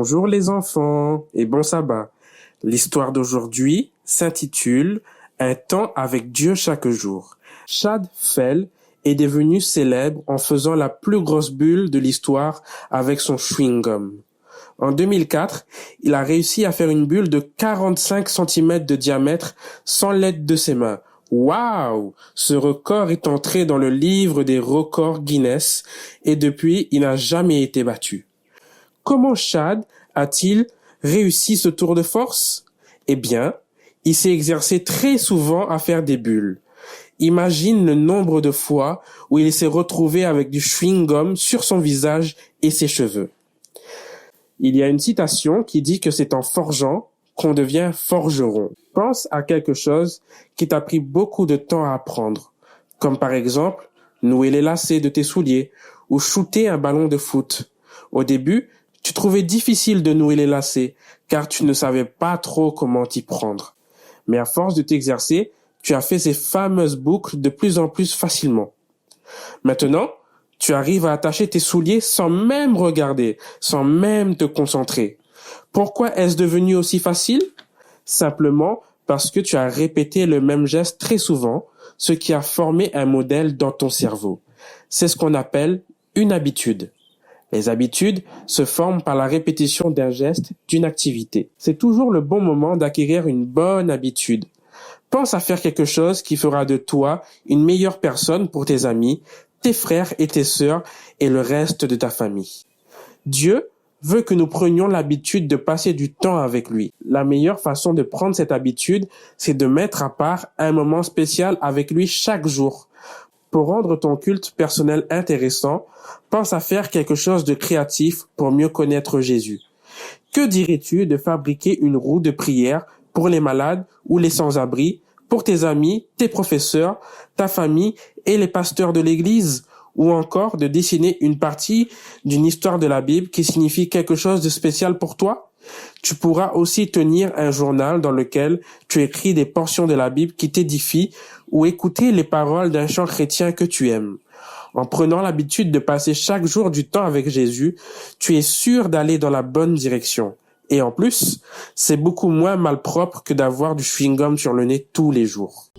Bonjour les enfants et bon sabbat. L'histoire d'aujourd'hui s'intitule Un temps avec Dieu chaque jour. Chad Fell est devenu célèbre en faisant la plus grosse bulle de l'histoire avec son chewing-gum. En 2004, il a réussi à faire une bulle de 45 cm de diamètre sans l'aide de ses mains. Waouh! Ce record est entré dans le livre des records Guinness et depuis, il n'a jamais été battu. Comment Chad a-t-il réussi ce tour de force? Eh bien, il s'est exercé très souvent à faire des bulles. Imagine le nombre de fois où il s'est retrouvé avec du chewing-gum sur son visage et ses cheveux. Il y a une citation qui dit que c'est en forgeant qu'on devient forgeron. Pense à quelque chose qui t'a pris beaucoup de temps à apprendre, comme par exemple nouer les lacets de tes souliers ou shooter un ballon de foot. Au début, tu trouvais difficile de nouer les lacets car tu ne savais pas trop comment t'y prendre. Mais à force de t'exercer, tu as fait ces fameuses boucles de plus en plus facilement. Maintenant, tu arrives à attacher tes souliers sans même regarder, sans même te concentrer. Pourquoi est-ce devenu aussi facile? Simplement parce que tu as répété le même geste très souvent, ce qui a formé un modèle dans ton cerveau. C'est ce qu'on appelle une habitude. Les habitudes se forment par la répétition d'un geste, d'une activité. C'est toujours le bon moment d'acquérir une bonne habitude. Pense à faire quelque chose qui fera de toi une meilleure personne pour tes amis, tes frères et tes sœurs et le reste de ta famille. Dieu veut que nous prenions l'habitude de passer du temps avec lui. La meilleure façon de prendre cette habitude, c'est de mettre à part un moment spécial avec lui chaque jour. Pour rendre ton culte personnel intéressant, pense à faire quelque chose de créatif pour mieux connaître Jésus. Que dirais-tu de fabriquer une roue de prière pour les malades ou les sans-abri, pour tes amis, tes professeurs, ta famille et les pasteurs de l'église, ou encore de dessiner une partie d'une histoire de la Bible qui signifie quelque chose de spécial pour toi? Tu pourras aussi tenir un journal dans lequel tu écris des portions de la Bible qui t'édifient ou écouter les paroles d'un chant chrétien que tu aimes. En prenant l'habitude de passer chaque jour du temps avec Jésus, tu es sûr d'aller dans la bonne direction. Et en plus, c'est beaucoup moins malpropre que d'avoir du chewing-gum sur le nez tous les jours.